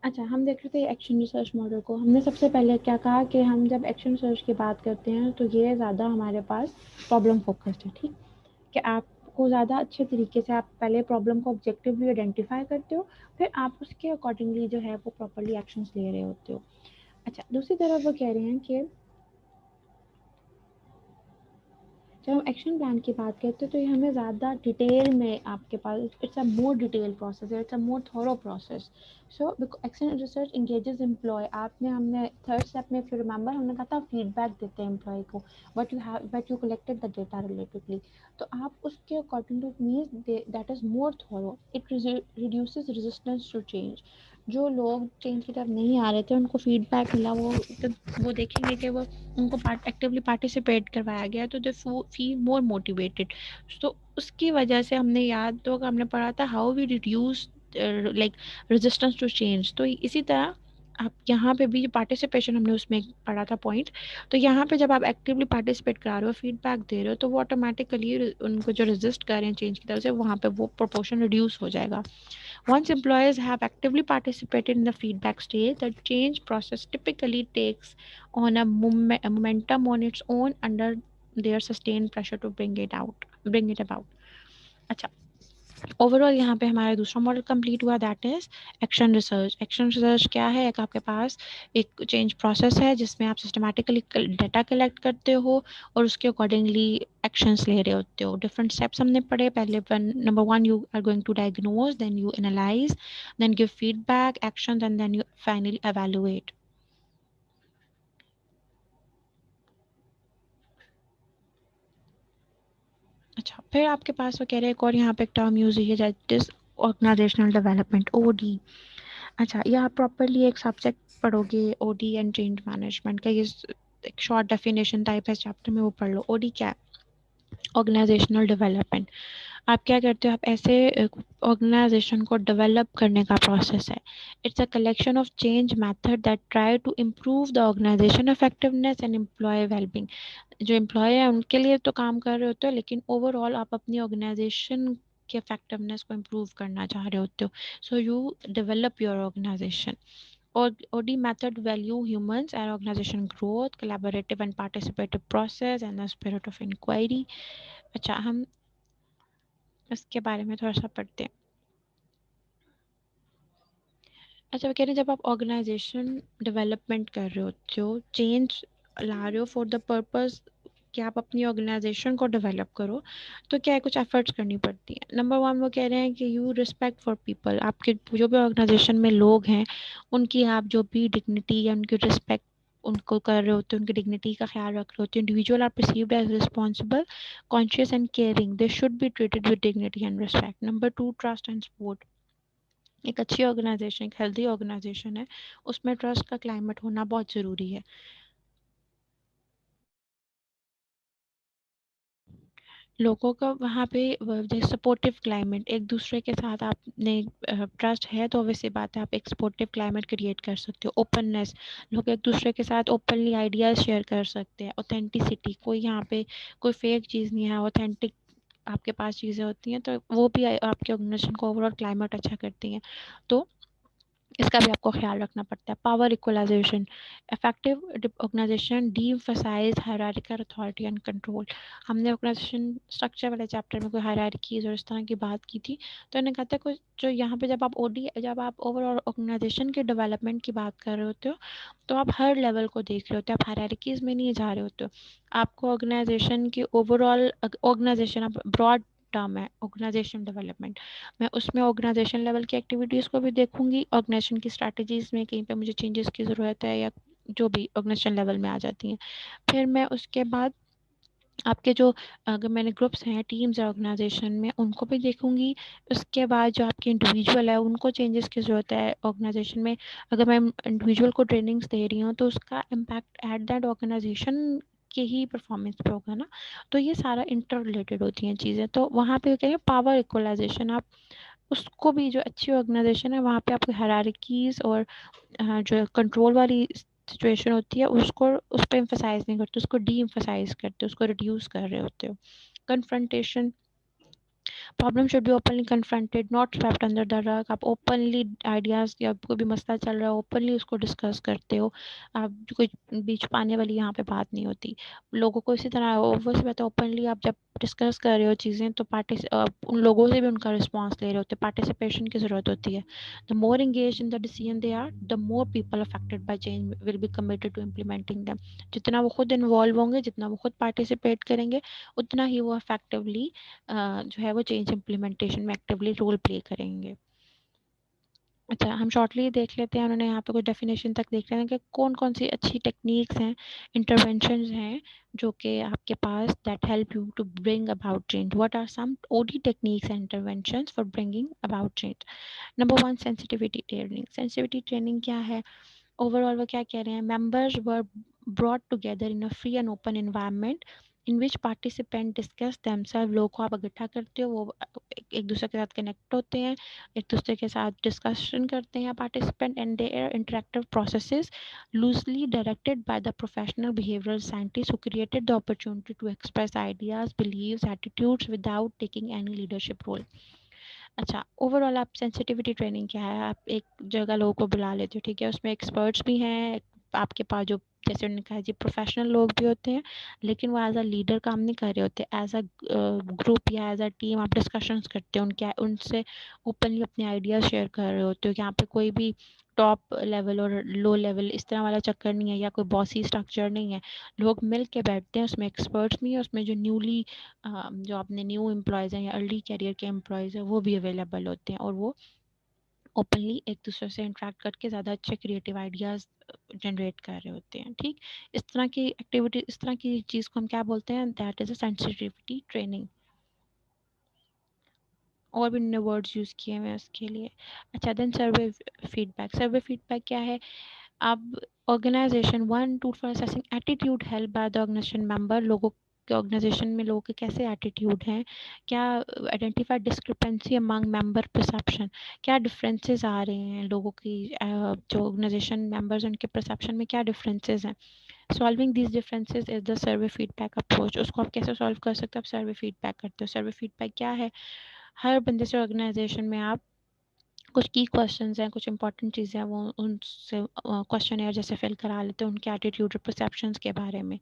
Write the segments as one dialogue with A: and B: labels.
A: अच्छा, हम देख रहे थे एक्शन रिसर्च मॉडल को। हमने सबसे पहले क्या कहा कि हम जब एक्शन रिसर्च की बात करते हैं तो ये ज़्यादा हमारे पास प्रॉब्लम फोकस्ड है, ठीक? कि आपको ज़्यादा अच्छे तरीके से आप पहले प्रॉब्लम को ऑब्जेक्टिवली आइडेंटिफाई करते हो, फिर आप उसके अकॉर्डिंगली जो है वो प्रॉपर्ली एक्शंस ले रहे होते हो। अच्छा, दूसरी तरफ वो कह रहे हैं कि जब हम एक्शन प्लान की बात करते हैं तो ये हमें ज़्यादा डिटेल में आपके पास it's a more detail process है, it's a more thorough process. So action research engages employ. आपने हमने थर्ड स्टेप में, इफ यू रिमेंबर, हमने कहा था फीडबैक देते हैं एम्प्लॉय को, but you collected the data relatedly. तो आप उसके according to means that is more thorough, it reduces resistance to change. जो लोग चेंज की तरफ नहीं आ रहे थे उनको फीडबैक मिला, वो देखेंगे कि वो उनको एक्टिवली पार्टिसिपेट करवाया गया, तो दे फील मोर मोटिवेटेड। तो उसकी वजह से हमने याद तो हमने पढ़ा था how we reduce like resistance to change. तो इसी तरह आप यहाँ पे भी पार्टिसिपेशन हमने उसमें पढ़ा था पॉइंट। तो यहाँ पे जब आप एक्टिवली पार्टिसिपेट करा रहे हो, फीडबैक दे रहे हो, तो वो ऑटोमेटिकली उनको जो रेजिस्ट कर रहे हैं चेंज की तरफ से, वहाँ पे वो प्रोपोर्शन रिड्यूस हो जाएगा। Once employees have actively participated in the feedback stage, the change process typically takes on a momentum on its own under their sustained pressure to bring it about. अच्छा, overall यहाँ पे हमारा दूसरा model complete हुआ, that is action research. Action research क्या है? एक आपके पास एक चेंज प्रोसेस है जिसमें आप सिस्टमैटिकली डेटा कलेक्ट करते हो और उसके अकॉर्डिंगली एक्शंस ले रहे होते हो। डिफरेंट स्टेप्स हमने पढ़े। पहले number one, you are going to diagnose, then you analyse, then give feedback, action, and then you finally evaluate. अच्छा, फिर आपके पास वो कह रहे हैं एक और यहाँ पे एक टर्म यूज हुई है, that is organisational development, OD. अच्छा, ये आप प्रॉपरली एक सब्जेक्ट पढ़ोगे, ओडी एंड चेंज मैनेजमेंट का। ये एक शॉर्ट डेफिनेशन टाइप है चैप्टर में, वो पढ़ लो। ओडी क्या है? Organisational development. आप क्या करते हो? आप ऐसे ऑर्गेनाइजेशन को डेवलप करने का प्रोसेस है। It's a collection of change method that try to improve the organisation effectiveness and employ wellbeing. जो एम्प्लॉय है उनके लिए तो काम कर रहे होते हो, लेकिन ओवरऑल आप अपनी ऑर्गेनाइजेशन के इफेक्टिवनेस को इम्प्रूव करना चाह रहे होते हो। So you develop your organisation. OD method value humans and organization growth, collaborative and participative process, and the spirit of inquiry. अच्छा, हम इसके बारे में थोड़ा सा पढ़ते हैं। अच्छा, वो कह रहे हैं जब आप ऑर्गेनाइजेशन डेवलपमेंट कर रहे होते हो, चेंज ला रहे हो फॉर द पर्पस कि आप अपनी ऑर्गेनाइजेशन को डेवलप करो, तो क्या है, कुछ एफर्ट्स करनी पड़ती है। नंबर वन, वो कह रहे हैं कि यू रिस्पेक्ट फॉर पीपल। आपके जो भी ऑर्गेनाइजेशन में लोग हैं, उनकी आप जो भी डिग्निटी या उनकी रिस्पेक्ट उनको कर रहे होते हो, उनकी डिग्निटी का ख्याल रख रहे होते हो। Individual are perceived as responsible, conscious and caring, they should be treated with dignity and respect. Number two, trust and support. एक अच्छी ऑर्गेनाइजेशन, एक हेल्दी ऑर्गेनाइजेशन है, उसमें ट्रस्ट का क्लाइमेट होना बहुत ज़रूरी है। लोगों का वहाँ पे जैसे सपोर्टिव क्लाइमेट, एक दूसरे के साथ आपने ट्रस्ट है तो वैसे बात है, आप एक सपोर्टिव क्लाइमेट क्रिएट कर सकते हो। ओपननेस, लोग एक दूसरे के साथ ओपनली आइडियाज़ शेयर कर सकते हैं। ऑथेंटिसिटी, कोई यहाँ पे कोई फेक चीज़ नहीं है, ऑथेंटिक आपके पास चीज़ें होती हैं, तो वो भी आपके ऑर्गेनाइजेशन को ओवरऑल क्लाइमेट अच्छा करती हैं। तो इसका भी आपको ख्याल रखना पड़ता है। Power equalisation, effective organisation deemphasise hierarchical authority and control. हमने ऑर्गेनाइजेशन स्ट्रक्चर वाले चैप्टर में कोई हायरार्कीज और इस तरह की बात की थी, तो इन्हें कहता है कुछ जो यहाँ पे जब आप ओवरऑल ऑर्गेनाइजेशन के डेवलपमेंट की बात कर रहे होते हो, तो आप हर लेवल को देख रहे होते हो, आप हायरार्कीज में नहीं जा रहे होते हो। आपको ऑर्गेनाइजेशन की ओवरऑल ऑर्गेनाइजेशन, आप ब्रॉड टर्म है ऑर्गेनाइजेशन डेवलपमेंट, मैं उसमें ऑर्गेनाइजेशन लेवल की एक्टिविटीज़ को भी देखूंगी। ऑर्गेनाइजेशन की स्ट्रैटेजीज में कहीं पे मुझे चेंजेस की ज़रूरत है या जो भी ऑर्गेनाइजेशन लेवल में आ जाती हैं। फिर मैं उसके बाद आपके जो, अगर मैंने ग्रुप्स हैं, टीम्स है ऑर्गेनाइजेशन में, उनको भी देखूंगी। उसके बाद जो आपके इंडिविजुअल है, उनको चेंजेस की ज़रूरत है ऑर्गेनाइजेशन में। अगर मैं इंडिविजुअल को ट्रेनिंग्स दे रही हूँ तो उसका इम्पैक्ट एट दैट ऑर्गेनाइजेशन के ही परफॉर्मेंस पे होगा ना। तो ये सारा इंटर रिलेटेड होती हैं चीज़ें। तो वहाँ पे कहेंगे पावर इक्वलाइजेशन, आप उसको भी, जो अच्छी ऑर्गेनाइजेशन है वहाँ पे आपको हायरार्कीज और जो कंट्रोल वाली सिचुएशन होती है उसको, उस पर एम्फसाइज नहीं करते, उसको डी एम्फसाइज करते हो, उसको रिड्यूस कर रहे होते हो। Confrontation, problem should be openly confronted, not swept under the rug. आप ओपनली आइडियाज़ या कोई भी मसला चल रहा है ओपनली उसको डिस्कस करते हो। आप कोई बीच पाने वाली यहाँ पे बात नहीं होती। लोगों को इसी तरह वो से बात ओपनली आप जब डिस्कस कर रहे हो चीज़ें तो उन लोगों से भी उनका रिस्पॉन्स ले रहे होते, पार्टिसिपेशन की ज़रूरत होती है। The more engage in the decision they are, the more people affected by change will be committed to implementing them. जितना वो खुद इन्वॉल्व होंगे, जितना वो खुद पार्टिसिपेट करेंगे, उतना ही वो इफेक्टिवली जो है वो चेंज इम्प्लीमेंटेशन में एक्टिवली रोल प्ले करेंगे। अच्छा, हम शॉर्टली देख लेते हैं, उन्होंने यहाँ पे कुछ डेफिनेशन तक देख लेते हैं कि कौन कौन सी अच्छी टेक्निक्स हैं, इंटरवेंशंस हैं जो कि आपके पास that help you to bring about change. What are some OD techniques and interventions for bringing about change? Number one, sensitivity training. Sensitivity training क्या है? ओवरऑल वो क्या कह रहे हैं? Members were brought together in a free and open environment in which participant discuss themselves. लोगों को आप इकट्ठा करते हो, वो एक दूसरे के साथ कनेक्ट होते हैं, एक दूसरे के साथ डिस्कशन करते हैं participant, and their interactive processes loosely directed by the professional behavioural scientist who created the opportunity to express ideas, beliefs, attitudes without taking any leadership role. अच्छा, ओवरऑल आप सेंसिटिविटी ट्रेनिंग क्या है? आप एक जगह लोगों को बुला लेते हो, ठीक है, उसमें एक्सपर्ट्स भी हैं आपके पास, जो जैसे उन्होंने कहा जी प्रोफेशनल लोग भी होते हैं, लेकिन वो एज अ लीडर काम नहीं कर रहे होते, एज अ ग्रुप या एज अ टीम आप डिस्कशंस करते हो, उनके उनसे ओपनली अपने आइडियाज़ शेयर कर रहे होते हो कि यहाँ पे कोई भी टॉप लेवल और लो लेवल इस तरह वाला चक्कर नहीं है, या कोई बॉसी स्ट्रक्चर नहीं है। लोग मिल के बैठते हैं, उसमें एक्सपर्ट्स भी हैं, उसमें जो जो अपने न्यू एम्प्लॉयज़ हैं या अर्ली कैरियर के एम्प्लॉयज़ हैं वो भी अवेलेबल होते हैं, और वो ओपनली एक दूसरे से इंटरेक्ट करके ज़्यादा अच्छे क्रिएटिव आइडियाज़ जनरेट कर रहे होते हैं। ठीक, इस तरह की एक्टिविटी, इस तरह की चीज़ को हम क्या बोलते हैं? That is a sensitivity training. और भी उन्होंने वर्ड्स यूज़ किए हुए हैं उसके लिए। अच्छा, then survey feedback. Survey feedback क्या है? अब organisation one tool for assessing attitude help by the organisation member. लोगों के ऑर्गेनाइजेशन में लोगों के कैसे एटीट्यूड हैं, क्या identify discrepancy among member perception, क्या डिफरेंसेस आ रहे हैं लोगों की जो ऑर्गेनाइजेशन मेंबर्स उनके परसेप्शन में क्या डिफरेंसेस हैं। Solving this differences is the survey feedback approach. उसको आप कैसे सॉल्व कर सकते हो? आप सर्वे फीडबैक करते हो। सर्वे फीडबैक क्या है? हर बंदे से ऑर्गेनाइजेशन में आप कुछ की क्वेश्चंस हैं, कुछ इंपॉर्टेंट चीज़ें हैं, वो उनसे क्वेश्चनेयर जैसे फिल करा लेते हो, उनके एटीट्यूड और परसेप्शंस के बारे में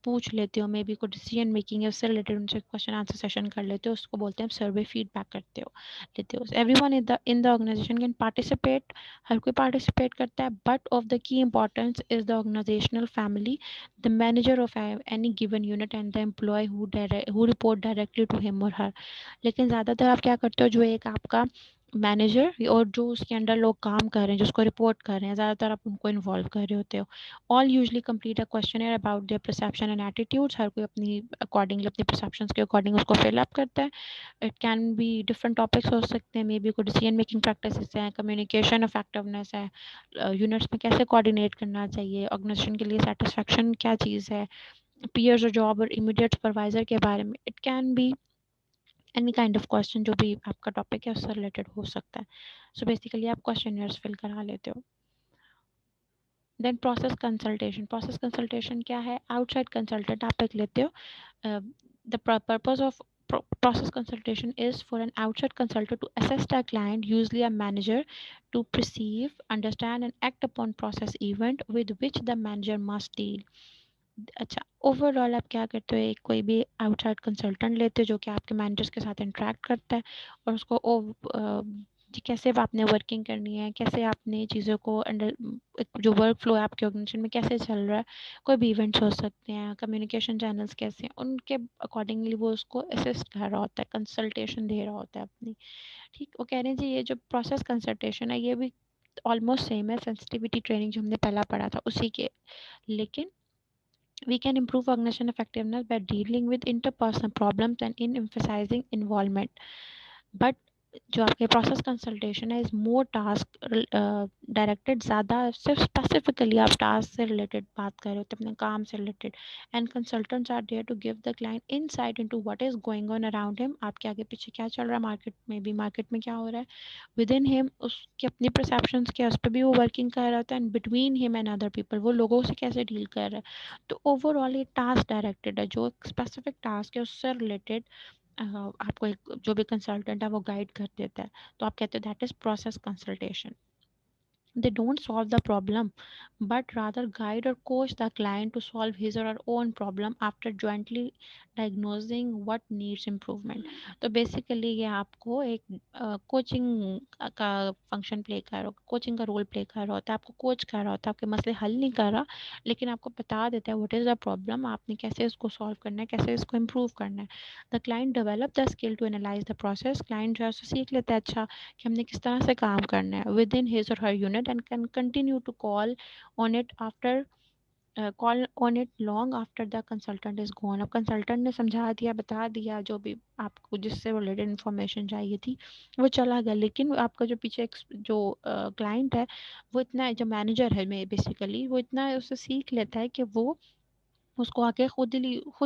A: पूछ लेते हो, मे बी कोई डिसीजन मेकिंग है उससे रिलेटेड उनसे क्वेश्चन आंसर सेशन कर लेते हो, उसको बोलते हैं सर्वे फीडबैक करते हो, लेते हो। Everyone in the organization can participate, हर कोई पार्टिसिपेट करता है, but of the key importance is the organizational family, the manager of any given unit and the employee who report directly to him or her. लेकिन ज़्यादातर आप क्या करते हो, जो एक आपका मैनेजर और जो उसके अंडर लोग काम कर रहे हैं, जिसको रिपोर्ट कर रहे हैं, ज़्यादातर आप उनको इन्वॉल्व कर रहे होते हो। All usually complete a questionnaire about their perception and attitudes. हर कोई अपनी अकॉर्डिंगली अपने परसेप्शंस के अकॉर्डिंग उसको फिल अप करता है। It can be different topics हो सकते हैं, मे बी कोई डिसीजन मेकिंग प्रैक्टिसेस हैं, कम्युनिकेशन इफेक्टिवनेस है, यूनिट्स में कैसे कोऑर्डिनेट करना चाहिए, ऑर्गेनाइजेशन के लिए सेटिस्फैक्शन क्या चीज़ है, पीयर्स और जॉब और इमीडिएट सुपरवाइजर के बारे में। It can be any kind of question, जो भी आपका टॉपिक है उससे रिलेटेड हो सकता है। सो बेसिकली आप क्वेश्चनर्स फिल करा लेते हो। Then process consultation. Process consultation क्या है? आउटसाइड कंसल्टेंट आप एक लेते हो। The purpose of process consultation is for an outside consultant to assess the client, usually a manager, to perceive, understand and act upon process event with which the manager must deal. अच्छा, overall आप क्या करते हो? एक कोई भी outside consultant लेते हो जो कि आपके मैनेजर्स के साथ इंटरेक्ट करता है, और उसको कैसे आपने वर्किंग करनी है, कैसे आपने चीज़ों को अंडर, जो वर्क फ्लो है आपके ऑर्गेनाइजेशन में कैसे चल रहा है, कोई भी इवेंट्स हो सकते हैं, कम्युनिकेशन चैनल्स कैसे हैं, उनके अकॉर्डिंगली वो उसको असिस्ट कर रहा होता है, कंसल्टेशन दे रहा होता है अपनी। ठीक, वो कह रहे हैं जी ये जो प्रोसेस कंसल्टेशन है ये भी ऑलमोस्ट सेम है सेंसिटिविटी ट्रेनिंग जो हमने पहला पढ़ा था उसी के, लेकिन we can improve organization effectiveness by dealing with interpersonal problems and in emphasizing involvement. But जो आपके प्रोसेस कंसल्टेशन है इज मोर टास्क डायरेक्टेड, ज़्यादा सिर्फ स्पेसिफिकली आप टास्क से रिलेटेड बात कर रहे होते हैं, अपने काम से related, and consultants are there to give the client insight into what is going on around him. आपके आगे पीछे क्या चल रहा है मार्केट में, भी मार्केट में क्या हो रहा है, विद इन हिम उसकी अपनी परसेप्शंस क्या, उस पर भी वो वर्किंग कर रहा होता है, and between him and other people वो लोगों से कैसे डील कर रहा है। तो ओवरऑल ये टास्क डायरेक्टेड है, जो एक स्पेसिफिक टास्क है उससे रिलेटेड आपको एक जो भी कंसल्टेंट है वो गाइड कर देता है, तो आप कहते हो that is process consultation. They don't solve the problem, but rather guide or coach the client to solve his or her own problem after jointly diagnosing what needs improvement. तो बेसिकली ये आपको एक कोचिंग का function play कर रहा, coaching का role play कर रहा होता है, आपको कोच कर रहा होता है, आपके मसले हल नहीं कर रहा, लेकिन आपको बता देता है व्हाट इज़ द प्रॉब्लम, आपने कैसे इसको सॉल्व करना है, कैसे इसको इम्प्रूव करना है। The client develop the skill to analyse the process. Client जो है उससे सीख लेता है अच्छा कि हमने किस तरह से काम करना है with in his or her unit, and can continue to on it after call on it long after the consultant is gone. अब कंसल्टेंट ने समझा दिया, बता दिया जो भी आपको जिससे रिलेटेड इन्फॉर्मेशन चाहिए थी, वो चला गया, लेकिन आपका जो पीछे जो क्लाइंट है वो इतना, जो मैनेजर है में बेसिकली, वो इतना उससे सीख लेता है कि वो उसको आगे खुद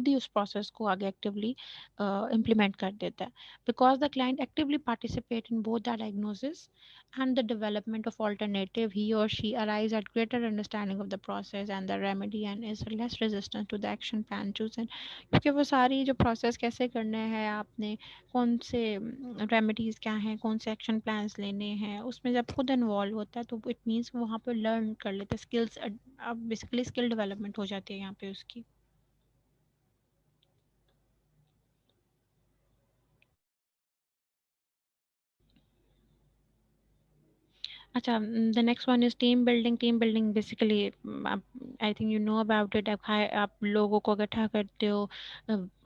A: ही उस प्रोसेस को आगे एक्टिवली इम्प्लीमेंट कर देता है। Because the client actively participate in both the diagnosis and the development of alternative, he or she arrives at greater understanding of the process and the remedy and is less resistance to the action plan chosen. क्योंकि वो सारी जो process कैसे करना है, आपने कौन से रेमेडीज़ क्या हैं, कौन से एक्शन प्लान्स लेने हैं, उसमें जब खुद इन्वॉल्व होता है तो इट मीन्स वहाँ पर लर्न कर लेते हैं स्किल्स। अब बेसिकली स्किल डेवलपमेंट हो जाती है यहाँ पे उसकी। अच्छा, the next one is team building. Team building basically आप, I think you know about it. आप लोगों को इकट्ठा करते हो,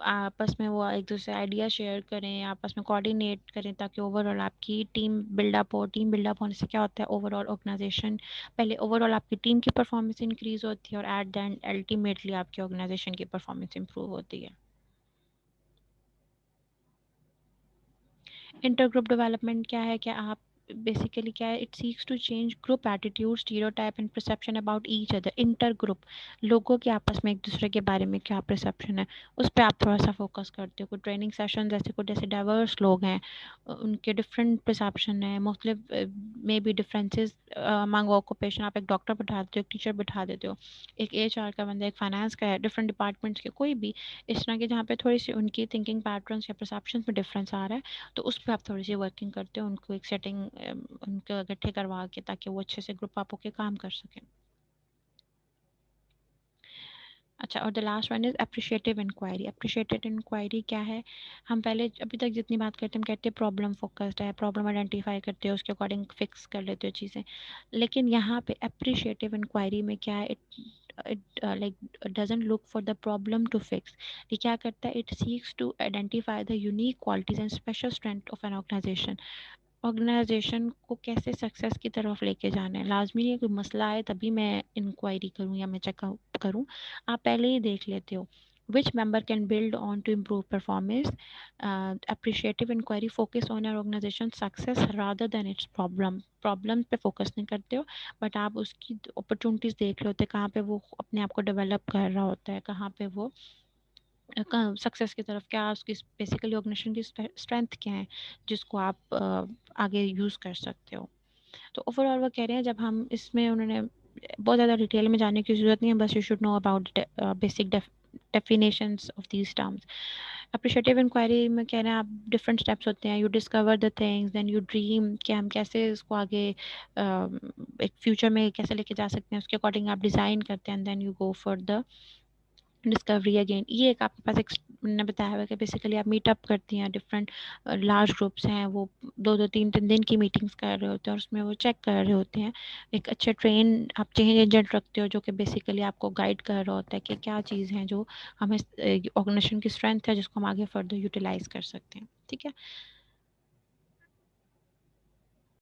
A: आपस में वो एक दूसरे आइडिया शेयर करें, आपस में कोऑर्डिनेट करें ताकि ओवरऑल आपकी टीम बिल्डअप हो। टीम बिल्डअप होने से क्या होता है, ओवरऑल ऑर्गेनाइजेशन, पहले ओवरऑल आपकी टीम की परफॉर्मेंस इंक्रीज होती है और एट द एंड अल्टीमेटली आपकी ऑर्गेनाइजेशन की परफॉर्मेंस इंप्रूव होती है। इंटरग्रुप डेवलपमेंट क्या है, क्या आप बेसिकली क्या है, it seeks to change group attitude, stereotype and perception about each other. Intergroup, लोगों के आपस में एक दूसरे के बारे में क्या परसेप्शन है, उस पर आप थोड़ा सा फोकस करते हो। कोई ट्रेनिंग सेशन जैसे कोई जैसे डाइवर्स लोग हैं, उनके डिफरेंट परसेप्शन है, मुख्तलिफ may be differences among occupation. आप एक डॉक्टर बिठा देते हो, एक टीचर बिठा देते हो, एक एचआर का बंदा, एक फाइनेंस का है, डिफरेंट डिपार्टमेंट्स के कोई भी इस तरह के जहाँ पे थोड़ी सी उनकी थिंकिंग पैटर्न्स या परसेप्शन में डिफरेंस आ रहा है, तो उस पे आप थोड़ी-सी वर्किंग करते हो, उनको एक सेटिंग उनको इकट्ठे करवा के ताकि वो अच्छे से ग्रुप अप होके काम कर सकें। अच्छा, और the last one is appreciative inquiry. Appreciated inquiry क्या है, हम पहले अभी तक जितनी बात करते हैं हम कहते हैं प्रॉब्लम फोकस्ड है, प्रॉब्लम आइडेंटिफाई करते हो, उसके अकॉर्डिंग फिक्स कर लेते हो चीज़ें। लेकिन यहाँ पे एप्रिशिएटिव इंक्वायरी में क्या है, it like doesn't look for the problem to fix. ये क्या करता है, it seeks to identify the unique qualities and special strength of an organisation. Organisation को कैसे सक्सेस की तरफ लेके जाना है, लाजमी नहीं है कोई मसला आए तभी मैं इंक्वायरी करूं या मैं चेकअप करूं। आप पहले ही देख लेते हो which member can build on to improve performance. Appreciative inquiry focus on your organization success rather than its problem पे फोकस नहीं करते हो, बट आप उसकी अपॉर्चुनिटीज देख रहे होते हैं, कहाँ पे वो अपने आप को डेवलप कर रहा होता है, कहाँ पे वो सक्सेस की तरफ, क्या उसकी बेसिकली ऑर्गेनाइजेशन की स्ट्रेंथ क्या है जिसको आप आगे यूज़ कर सकते हो। तो ओवरऑल वो कह रहे हैं, जब हम इसमें उन्होंने बहुत ज़्यादा डिटेल में जाने की ज़रूरत नहीं है, बस you should know about basic definitions of these terms. Appreciative inquiry में कह रहे हैं आप डिफरेंट स्टेप्स होते हैं, you discover the things then you dream कि हम कैसे इसको आगे एक फ्यूचर में कैसे लेके जा सकते हैं, उसके अकॉर्डिंग आप डिज़ाइन करते हैं, then you go for the discovery again. ये एक आपके पास एक मैंने बताया हुआ है कि बेसिकली आप मीटअप करती हैं, डिफरेंट लार्ज ग्रुप्स हैं, वो दो दो तीन तीन दिन की मीटिंग्स कर रहे होते हैं और उसमें वो चेक कर रहे होते हैं। एक अच्छे ट्रेन आप चेंज एजेंट रखते हो जो कि बेसिकली आपको गाइड कर रहा होता है कि क्या चीज़ है जो हमें ऑर्गेनाइजेशन की स्ट्रेंथ है जिसको हम आगे फर्दर यूटिलाइज कर सकते हैं। ठीक है।